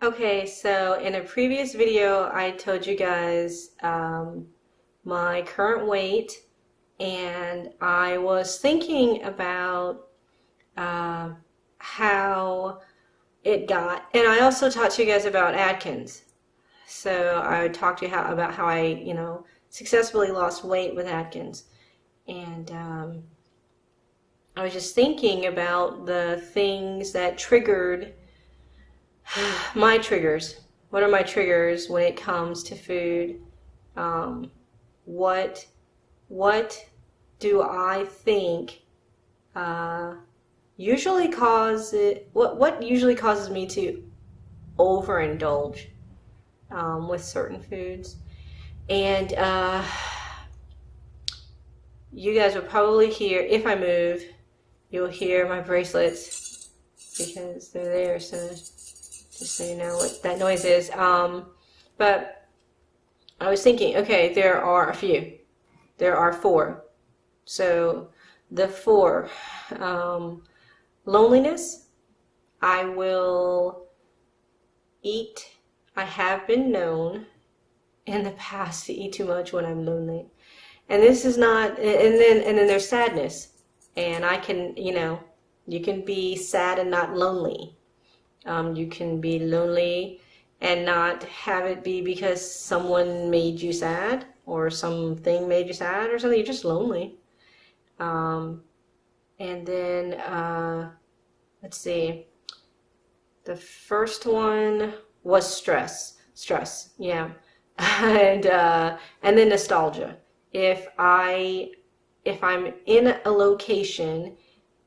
Okay, so in a previous video, I told you guys my current weight, and I was thinking about uh, how it got, and I also talked to you guys about Atkins. So I talked to you about how I successfully lost weight with Atkins, and I was just thinking about the things that triggered my triggers. What are my triggers when it comes to food? Um, what what do I think uh, usually cause it? What usually causes me to overindulge with certain foods? And you guys will probably hear, if I move, you'll hear my bracelets because they're there. So just so you know what that noise is. But I was thinking, okay, there are a few. There are four. So the four, loneliness. I will eat. I have been known in the past to eat too much when I'm lonely. And this is not, and then there's sadness. And I can, you can be sad and not lonely. You can be lonely and not have it be because someone made you sad or something made you sad or something. You're just lonely. And then, let's see. The first one was stress. Stress, yeah. And then nostalgia. If I'm in a location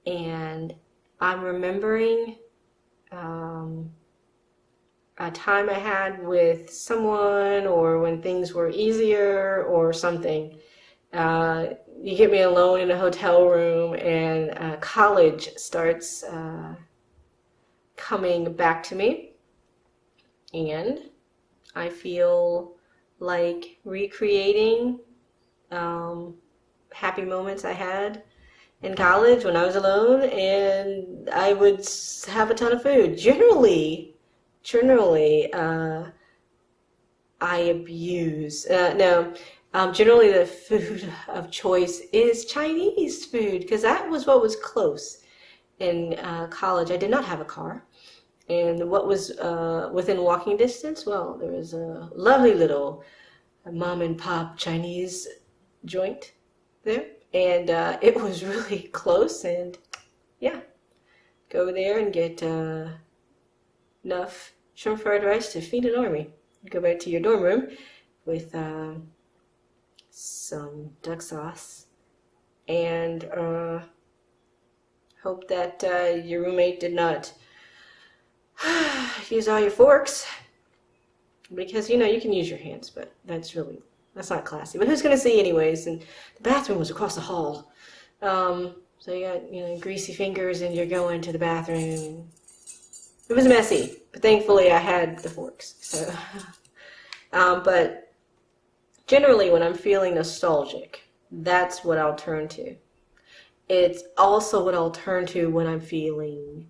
and I'm remembering a time I had with someone or when things were easier or something, you get me alone in a hotel room and college starts coming back to me, and I feel like recreating happy moments I had in college when I was alone, and I would have a ton of food. Generally, I abuse. No, generally the food of choice is Chinese food because that was what was close in college. I did not have a car. And what was within walking distance? Well, there was a lovely little mom and pop Chinese joint there. And it was really close. And yeah, go there and get enough shrimp fried rice to feed an army. Go back to your dorm room with some duck sauce and hope that your roommate did not use all your forks, because you can use your hands, but that's not classy. But who's gonna see anyways? And the bathroom was across the hall, so you got greasy fingers and you're going to the bathroom. It was messy, but thankfully I had the forks. So, but generally when I'm feeling nostalgic, that's what I'll turn to. It's also what I'll turn to when I'm feeling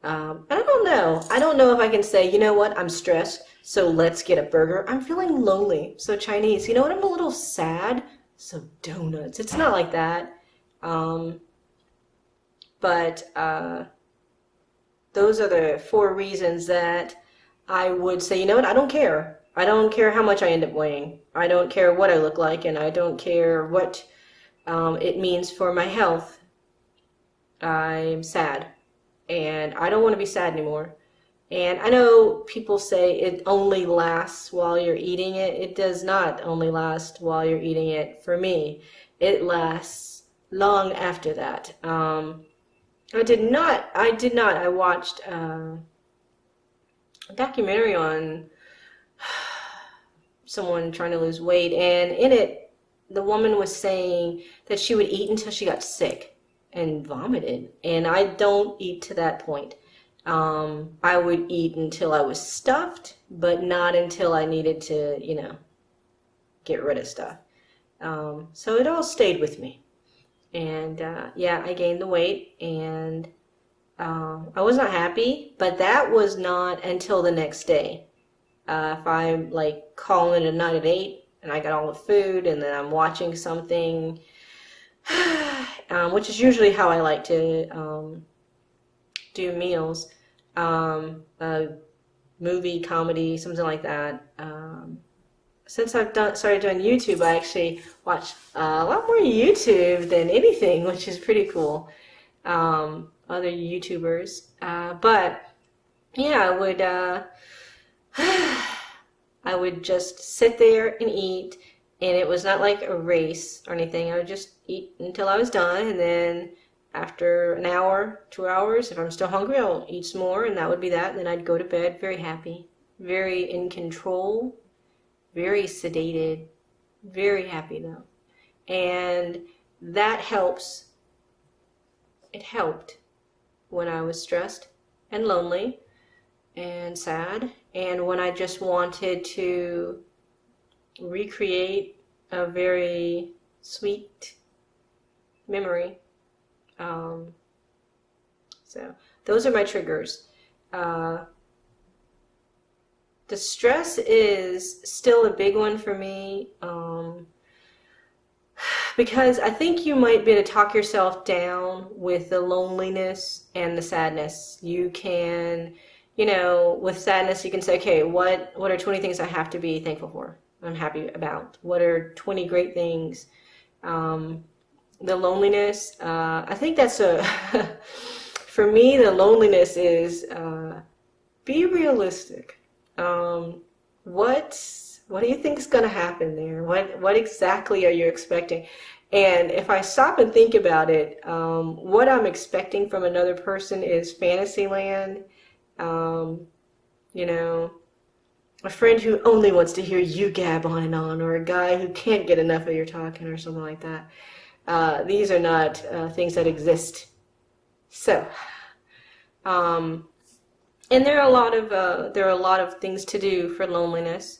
I don't know. I don't know if I can say, you know what, I'm stressed, so let's get a burger. I'm feeling lonely, so Chinese. You know what, I'm a little sad, so donuts. It's not like that. But those are the four reasons that I would say, you know what, I don't care. I don't care how much I end up weighing. I don't care what I look like, and I don't care what it means for my health. I'm sad. And I don't want to be sad anymore. And I know people say it only lasts while you're eating it. It does not only last while you're eating it. For me, it lasts long after that. I watched a documentary on someone trying to lose weight, and in it, the woman was saying that she would eat until she got sick and vomited, and I don't eat to that point. I would eat until I was stuffed, but not until I needed to, get rid of stuff. So it all stayed with me. And yeah, I gained the weight, and I was not happy, but that was not until the next day. If I'm like calling it a night at 8 and I got all the food and then I'm watching something, which is usually how I like to do meals, a movie, comedy, something like that. Since I've started doing YouTube, I actually watch a lot more YouTube than anything, which is pretty cool. Other YouTubers, but yeah, I would just sit there and eat, and it was not like a race or anything. I would just eat until I was done, and then after an hour, 2 hours, if I'm still hungry, I'll eat some more, and that would be that. And then I'd go to bed very happy, very in control, very sedated, very happy though. And that helps. It helped when I was stressed and lonely and sad, and when I just wanted to recreate a very sweet memory. So those are my triggers. The stress is still a big one for me, because I think you might be able to talk yourself down with the loneliness and the sadness. You can, with sadness, you can say, okay, what are 20 things I have to be thankful for, I'm happy about? What are 20 great things? The loneliness, I think that's for me, the loneliness is, be realistic. What do you think is going to happen there? What exactly are you expecting? And if I stop and think about it, what I'm expecting from another person is fantasy land. A friend who only wants to hear you gab on and on, or a guy who can't get enough of your talking, or something like that. These are not things that exist. So, and there are a lot of things to do for loneliness,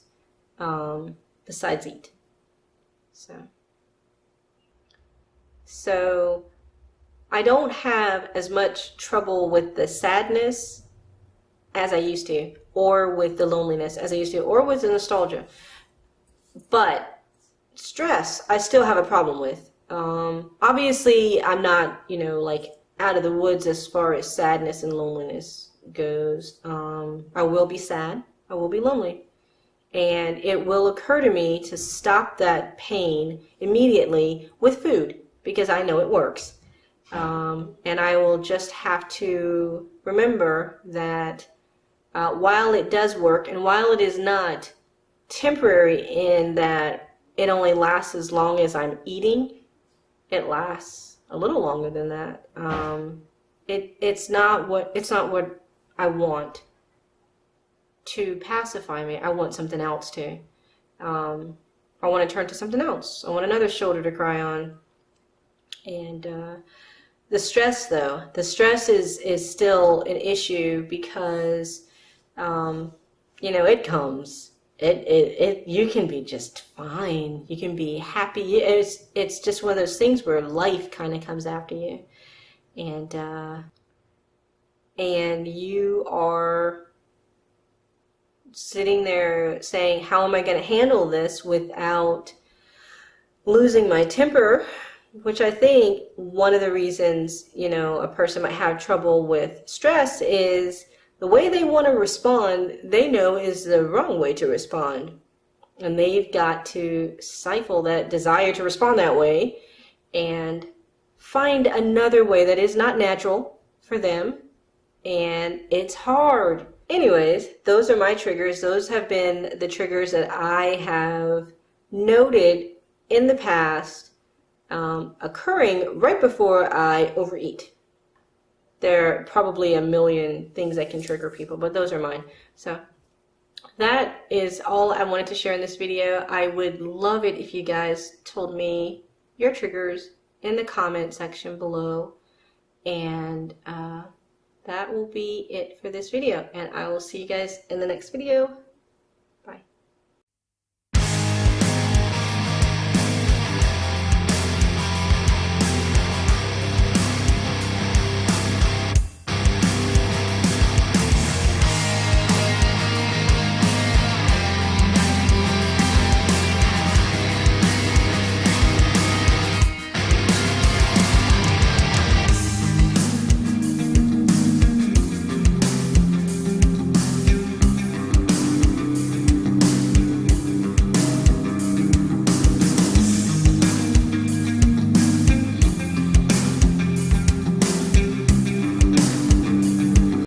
besides eat. So I don't have as much trouble with the sadness as I used to, or with the loneliness as I used to, or with the nostalgia. But stress, I still have a problem with. Obviously, I'm not, like out of the woods as far as sadness and loneliness goes. I will be sad. I will be lonely. And it will occur to me to stop that pain immediately with food, because I know it works. And I will just have to remember that while it does work, and while it is not temporary in that it only lasts as long as I'm eating, it lasts a little longer than that. It's not what I want to pacify me. I want something else to. I want to turn to something else. I want another shoulder to cry on. And the stress, though, is still an issue, because it comes. You can be just fine. You can be happy. It's just one of those things where life kind of comes after you, and you are sitting there saying, how am I going to handle this without losing my temper? Which I think one of the reasons, a person might have trouble with stress is the way they want to respond, they know is the wrong way to respond. And they've got to stifle that desire to respond that way and find another way that is not natural for them. And it's hard. Anyways, those are my triggers. Those have been the triggers that I have noted in the past occurring right before I overeat. There are probably a million things that can trigger people, but those are mine. So that is all I wanted to share in this video. I would love it if you guys told me your triggers in the comment section below. And that will be it for this video. And I will see you guys in the next video.